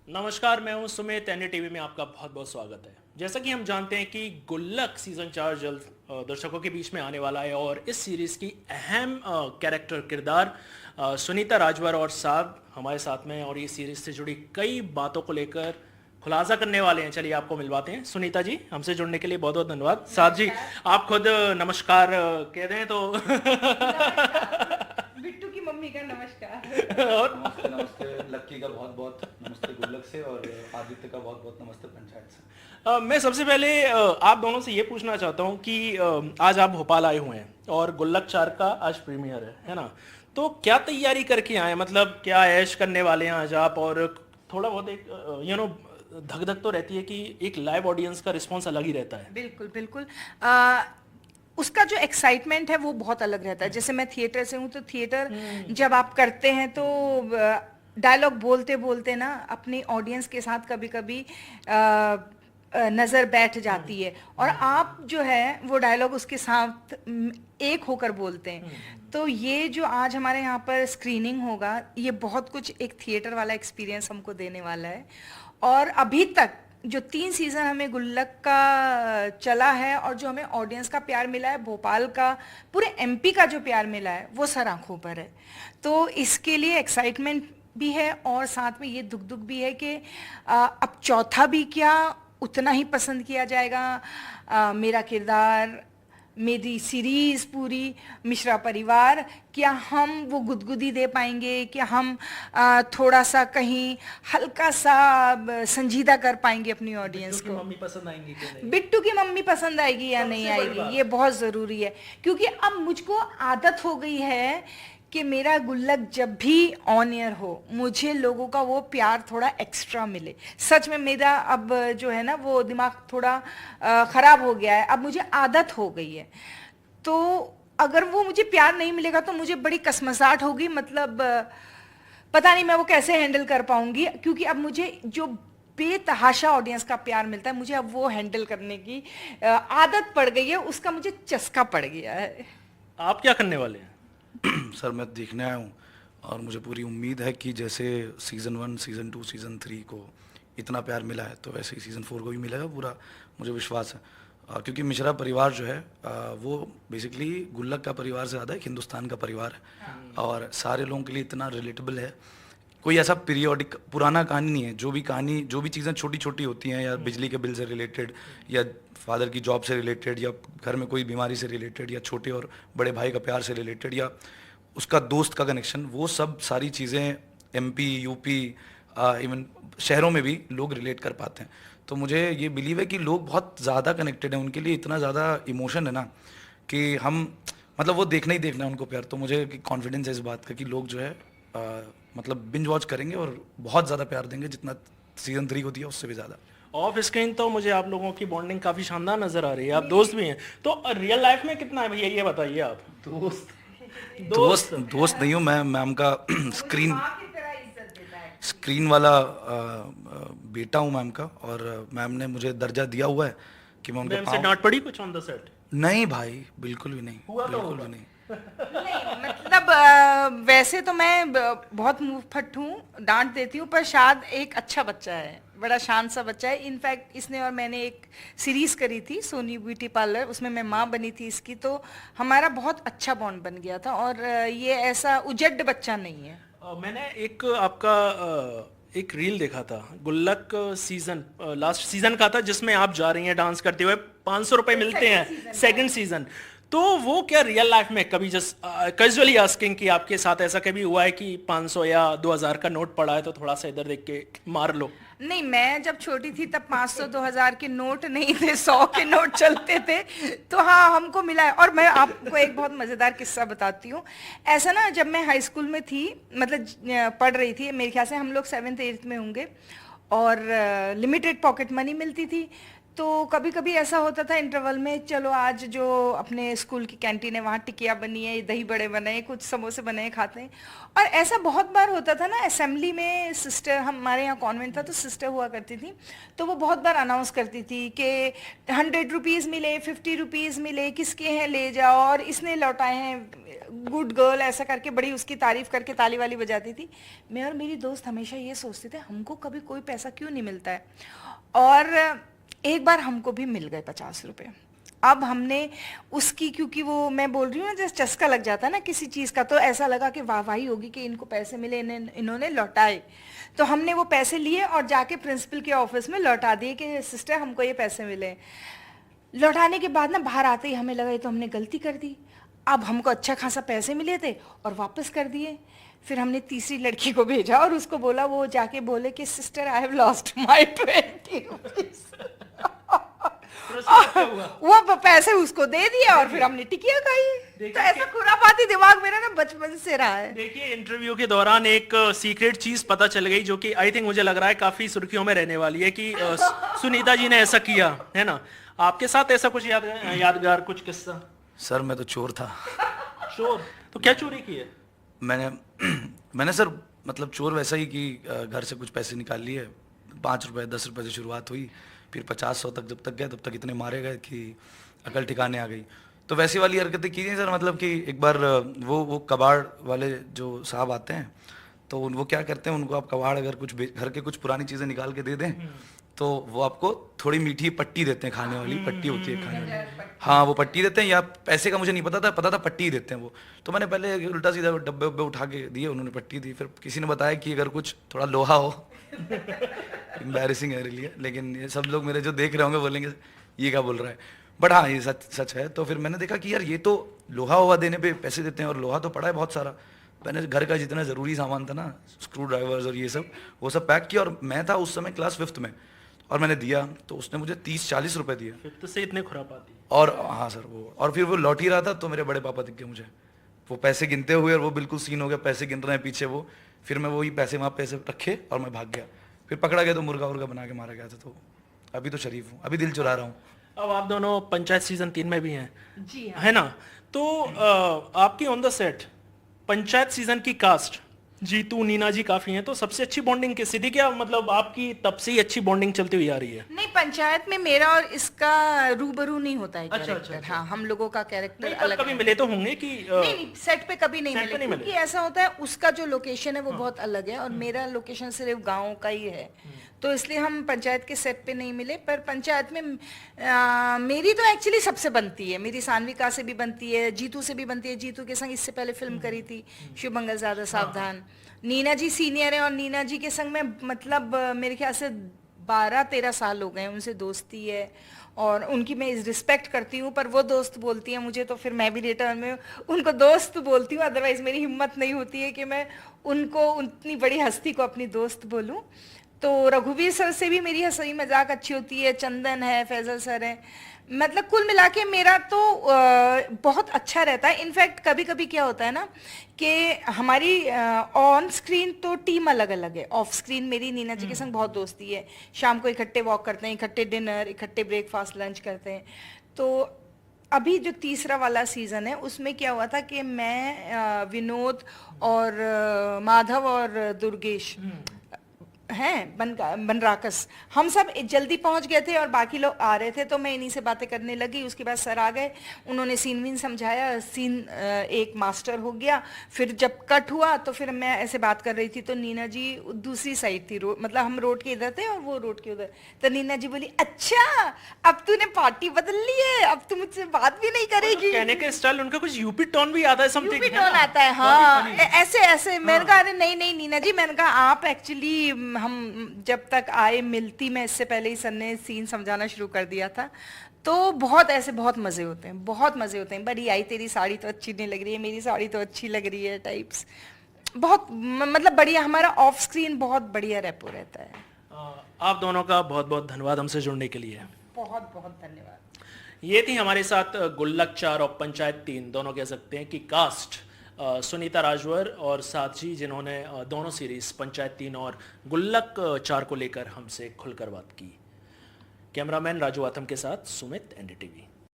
नमस्कार, मैं हूं सुमित। एनडी टीवी में आपका बहुत बहुत स्वागत है। जैसा कि हम जानते हैं कि गुल्लक सीजन 4 जल्द दर्शकों के बीच में आने वाला है और इस सीरीज की अहम कैरेक्टर किरदार सुनीता राजवर और साहब हमारे साथ में हैं और ये सीरीज से जुड़ी कई बातों को लेकर खुलासा करने वाले हैं। चलिए आपको मिलवाते हैं। सुनीता जी, हमसे जुड़ने के लिए बहुत बहुत धन्यवाद। साहब जी, आप खुद नमस्कार कह दें तो बिट्टू की मम्मी का नमस्कार। और नमस्ते नमस्ते लक्की का बहुत बहुत नमस्ते गुल्लक से, और आदित्य का बहुत बहुत नमस्ते पंचायत से। मैं सबसे पहले आप दोनों से ये पूछना चाहता हूँ कि आज आप भोपाल आए हुए हैं और गुल्लक 4 का आज प्रीमियर है ना? तो क्या तैयारी करके आए, मतलब क्या ऐश करने वाले हैं आज आप? और थोड़ा बहुत एक धक धक तो रहती है कि एक लाइव ऑडियंस का रिस्पॉन्स अलग ही रहता है। बिल्कुल बिल्कुल। उसका जो एक्साइटमेंट है वो बहुत अलग रहता है। जैसे मैं थिएटर से हूँ तो थिएटर जब आप करते हैं तो डायलॉग बोलते बोलते ना अपनी ऑडियंस के साथ कभी कभी नज़र बैठ जाती है और आप जो है वो डायलॉग उसके साथ एक होकर बोलते हैं। तो ये जो आज हमारे यहाँ पर स्क्रीनिंग होगा, ये बहुत कुछ एक थिएटर वाला एक्सपीरियंस हमको देने वाला है। और अभी तक जो 3 सीजन हमें गुल्लक का चला है और जो हमें ऑडियंस का प्यार मिला है, भोपाल का, पूरे एमपी का जो प्यार मिला है, वो सर आंखों पर है। तो इसके लिए एक्साइटमेंट भी है और साथ में ये दुख दुख भी है कि अब चौथा भी क्या उतना ही पसंद किया जाएगा। मेरा किरदार, मेरी सीरीज पूरी, मिश्रा परिवार, क्या हम वो गुदगुदी दे पाएंगे? क्या हम थोड़ा सा कहीं हल्का सा संजीदा कर पाएंगे अपनी ऑडियंस को? मम्मी पसंद आएंगी कि नहीं? बिट्टू की मम्मी पसंद आएगी या नहीं आएगी, ये बहुत ज़रूरी है। क्योंकि अब मुझको आदत हो गई है कि मेरा गुल्लक जब भी ऑन एयर हो, मुझे लोगों का वो प्यार थोड़ा एक्स्ट्रा मिले। सच में मेरा अब जो है ना वो दिमाग थोड़ा ख़राब हो गया है, अब मुझे आदत हो गई है। तो अगर वो मुझे प्यार नहीं मिलेगा तो मुझे बड़ी कसमसाहट होगी, मतलब पता नहीं मैं वो कैसे हैंडल कर पाऊंगी। क्योंकि अब मुझे जो बेतहाशा ऑडियंस का प्यार मिलता है, मुझे अब वो हैंडल करने की आदत पड़ गई है, उसका मुझे चस्का पड़ गया है। आप क्या करने वाले हैं? सर मैं देखने आया हूँ और मुझे पूरी उम्मीद है कि जैसे सीज़न 1, सीज़न 2, सीज़न 3 को इतना प्यार मिला है तो वैसे ही सीज़न 4 को भी मिलेगा, पूरा मुझे विश्वास है। क्योंकि मिश्रा परिवार जो है वो बेसिकली गुल्लक का परिवार से ज़्यादा एक हिंदुस्तान का परिवार है और सारे लोगों के लिए इतना रिलेटेबल है। कोई ऐसा पीरियोडिक पुराना कहानी नहीं है। जो भी चीज़ें छोटी छोटी होती हैं, या बिजली के बिल से रिलेटेड, या फादर की जॉब से रिलेटेड, या घर में कोई बीमारी से रिलेटेड, या छोटे और बड़े भाई का प्यार से रिलेटेड, या उसका दोस्त का कनेक्शन, वो सब सारी चीज़ें एमपी, यूपी, इवन शहरों में भी लोग रिलेट कर पाते हैं। तो मुझे ये बिलीव है कि लोग बहुत ज़्यादा कनेक्टेड हैं, उनके लिए इतना ज़्यादा इमोशन है ना कि हम मतलब वो देखना ही देखना है उनको प्यार। तो मुझे कॉन्फिडेंस है इस बात का कि लोग जो है मतलब बिंज वॉच करेंगे और बहुत ज़्यादा प्यार देंगे, जितना सीज़न 3 को दिया उससे भी ज़्यादा। ऑफ स्क्रीन तो मुझे आप लोगों की बॉन्डिंग काफी शानदार नजर आ रही है, आप दोस्त भी हैं। तो रियल लाइफ में कितना है भैया, ये बताइए आप। दोस्त नहीं हूँ मैं, मैम का स्क्रीन वाला बेटा हूँ मैम का, और मैम ने मुझे दर्जा दिया हुआ है कि मैं उनका से डांट पड़ी कुछ ऑन द सेट? नहीं भाई, बिल्कुल भी नहीं, बिल्कुल भी नहीं। नहीं, मतलब वैसे तो मैं बहुत मुंहफट हूँ, डांट देती हूँ, पर शायद एक अच्छा बच्चा है, बड़ा शांत सा बच्चा है। इनफैक्ट इसने और मैंने एक सीरीज करी थी सोनी ब्यूटी पार्लर, उसमें मैं माँ बनी थी इसकी, तो हमारा बहुत अच्छा बॉन्ड बन गया था। और ये ऐसा उजड्ड बच्चा नहीं है। मैंने एक आपका एक रील देखा था, गुल्लक सीजन लास्ट सीजन का था, जिसमें आप जा रही हैं डांस करते हुए, 500 रुपए मिलते हैं सेकंड सीजन। तो वो क्या रियल लाइफ में कभी जस्ट कैजुअली आस्किंग कि आपके साथ ऐसा कभी हुआ है कि 500 या 2000 का नोट पड़ा है तो थोड़ा सा इधर देख के मार लो? नहीं, मैं जब छोटी थी तब 500 2000 के नोट नहीं थे, 100 के नोट चलते थे। तो हाँ, हमको मिला है। और मैं आपको एक बहुत मज़ेदार किस्सा बताती हूँ। ऐसा ना, जब मैं हाई स्कूल में थी, मतलब पढ़ रही थी, मेरे ख्याल से हम लोग 7th 8th में होंगे, और लिमिटेड पॉकेट मनी मिलती थी। तो कभी कभी ऐसा होता था इंटरवल में, चलो आज जो अपने स्कूल की कैंटीन है वहाँ टिकिया बनी है, दही बड़े बने हैं, कुछ समोसे बने हैं, खाते हैं। और ऐसा बहुत बार होता था ना असेंबली में, सिस्टर, हमारे यहाँ कॉन्वेंट था तो सिस्टर हुआ करती थी, तो वो बहुत बार अनाउंस करती थी कि 100 रुपीज़ मिले, 50 रुपीज़ मिले, किसके हैं ले जाओ, और इसने लौटाए हैं, गुड गर्ल, ऐसा करके बड़ी उसकी तारीफ करके ताली वाली बजाती थी। मैं और मेरी दोस्त हमेशा ये सोचते थे हमको कभी कोई पैसा क्यों नहीं मिलता है। और एक बार हमको भी मिल गए 50 रुपए। अब हमने उसकी, क्योंकि वो मैं बोल रही हूँ ना, जैसे चस्का लग जाता है ना किसी चीज़ का, तो ऐसा लगा कि वाहवाही होगी कि इनको पैसे मिले, इन्होंने लौटाए। तो हमने वो पैसे लिए और जाके प्रिंसिपल के ऑफिस में लौटा दिए कि सिस्टर हमको ये पैसे मिले। लौटाने के बाद ना बाहर आते ही हमें लगा ये तो हमने गलती कर दी। अब हमको अच्छा खासा पैसे मिले थे और वापस कर दिए। फिर हमने तीसरी लड़की को भेजा और उसको बोला, वो जाके बोले कि sister I have lost my 20 rupees. वो पैसे उसको दे दिए और फिर हमने टिकिया खाई। तो ऐसा खुरापाती दिमाग मेरा ना बचपन से रहा है। देखिए, इंटरव्यू के दौरान एक सीक्रेट चीज पता चल गई जो कि आई थिंक मुझे लग रहा है काफी सुर्खियों में रहने वाली है कि सुनीता जी ने ऐसा किया है ना। आपके साथ ऐसा कुछ यादगार कुछ किस्सा? सर मैं तो चोर था। चोर? तो क्या चोरी की है? मैंने सर मतलब चोर वैसा ही कि घर से कुछ पैसे निकाल लिए, 5 रुपए 10 रुपए से शुरुआत हुई, फिर 50-100 तक जब तक गए तब तक इतने मारे गए कि अकल ठिकाने आ गई। तो वैसी वाली हरकतें की थी सर। मतलब कि एक बार वो कबाड़ वाले जो साहब आते हैं तो वो क्या करते हैं, उनको आप कबाड़ अगर कुछ घर के कुछ पुरानी चीज़ें निकाल के दे दें तो वो आपको थोड़ी मीठी पट्टी देते हैं, खाने वाली पट्टी होती है खाने वाली। हाँ वो पट्टी देते हैं, या पैसे का मुझे नहीं पता था पट्टी ही देते हैं वो। तो मैंने पहले उल्टा सीधा डब्बे उब्बे उठा के दिए, उन्होंने पट्टी दी। फिर किसी ने बताया कि अगर कुछ थोड़ा लोहा हो एम्बैरेसिंग है मेरे लिए, लेकिन ये सब लोग मेरे जो देख रहे होंगे बोलेंगे ये क्या बोल रहा है, बट हाँ ये सच है। तो फिर मैंने देखा कि यार ये तो लोहा हुआ देने पे पैसे देते हैं और लोहा तो पड़ा है बहुत सारा। मैंने घर का जितना ज़रूरी सामान था ना, स्क्रू ड्राइवर्स और ये सब, वो सब पैक किया। और मैं था उस समय क्लास 5th में, और मैंने दिया तो उसने मुझे 30-40 रुपए दिए। 5th से इतने खुरापाती? और हाँ सर वो, और फिर वो लौट ही रहा था तो मेरे बड़े पापा दिख गए मुझे, वो पैसे गिनते हुए, और वो बिल्कुल सीन हो गया, पैसे गिन रहे हैं पीछे वो। फिर मैं वही पैसे वहाँ पैसे रखे और मैं भाग गया। फिर पकड़ा गया तो मुर्गा उर्गा बना के मारा गया था। तो अभी तो शरीफ हूँ, अभी दिल चुरा रहा हूँ। अब आप दोनों पंचायत सीजन 3 में भी हैं, जी हाँ। है ना? तो आपकी on the set panchayat season की कास्ट जीतू नीना जी काफी हैं, तो सबसे अच्छी बॉन्डिंग किससे थी? क्या मतलब आपकी तब से ही अच्छी बॉन्डिंग चलती हुई आ रही है? नहीं, पंचायत में मेरा और इसका रूबरू नहीं होता है कैरेक्टर। अच्छा। हाँ, हम लोगों का कैरेक्टर अलग कभी है। मिले तो होंगे कि नहीं, सेट पे कभी नहीं सेट पे मिले, नहीं मिले। क्योंकि ऐसा होता है उसका जो लोकेशन है वो बहुत अलग है और मेरा लोकेशन सिर्फ गांव का ही है, तो इसलिए हम पंचायत के सेट पे नहीं मिले। पर पंचायत में मेरी तो एक्चुअली सबसे बनती है, मेरी सान्विका से भी बनती है, जीतू से भी बनती है। जीतू के संग इससे पहले फिल्म करी थी शिव मंगल ज्यादा सावधान। नीना जी सीनियर है और नीना जी के संग में मतलब मेरे ख्याल से 12-13 साल हो गए उनसे दोस्ती है और उनकी मैं रिस्पेक्ट करती हूँ। पर वो दोस्त बोलती है मुझे तो फिर मैं भी रिटर्न में उनको दोस्त बोलती हूँ, अदरवाइज मेरी हिम्मत नहीं होती है कि मैं उनको उतनी बड़ी हस्ती को अपनी दोस्त बोलूँ। तो रघुवीर सर से भी मेरी हंसी मजाक अच्छी होती है, चंदन है, फैजल सर है, मतलब कुल मिला के मेरा तो बहुत अच्छा रहता है। इनफैक्ट कभी कभी क्या होता है ना कि हमारी ऑन स्क्रीन तो टीम अलग अलग है, ऑफ स्क्रीन मेरी नीना जी के संग बहुत दोस्ती है। शाम को इकट्ठे वॉक करते हैं, इकट्ठे डिनर, इकट्ठे ब्रेकफास्ट लंच करते हैं। तो अभी जो तीसरा वाला सीजन है उसमें क्या हुआ था कि मैं विनोद और माधव और दुर्गेश हैं बनराकस, हम सब जल्दी पहुंच गए थे और बाकी लोग आ रहे थे, तो मैं इन्हीं से बातें करने लगी। उसके बाद सर आ गए, उन्होंने सीन वीन समझाया, सीन एक मास्टर हो गया। फिर जब कट हुआ तो फिर मैं ऐसे बात कर रही थी तो नीना जी दूसरी साइड थी, मतलब हम रोड के इधर थे और वो रोड के उधर। तो नीना जी बोली, अच्छा अब तूने पार्टी बदल ली है, अब तू मुझसे बात भी नहीं करेगी। कहने के स्टाइल उनका कुछ यूपी टोन भी आता है, समथिंग यूपी टोन आता है। हाँ, ऐसे ऐसे मैंने कहा अरे नहीं नीना जी, मैंने कहा आप एक्चुअली हम जब तक आए मिलती मैं इससे पहले ही सर ने सीन समझाना शुरू कर दिया था। तो बहुत ऐसे बहुत मजे होते हैं, बहुत मजे होते हैं। बड़ी आई तेरी साड़ी तो अच्छी नहीं लग रही है, मेरी साड़ी तो अच्छी लग रही है टाइप्स, बहुत मतलब बढ़िया। हमारा ऑफ स्क्रीन बहुत बढ़िया रेपो रहता है। आप दोनों का बहुत बहुत धन्यवाद हमसे जुड़ने के लिए। बहुत बहुत धन्यवाद। ये थी हमारे साथ गुल्लक 4 और पंचायत 3 दोनों कह सकते हैं कि कास्ट सुनीता राजवर और साथी, जिन्होंने दोनों सीरीज पंचायत 3 और गुल्लक 4 को लेकर हमसे खुलकर बात की। कैमरामैन राजू आतम के साथ सुमित, एनडीटीवी।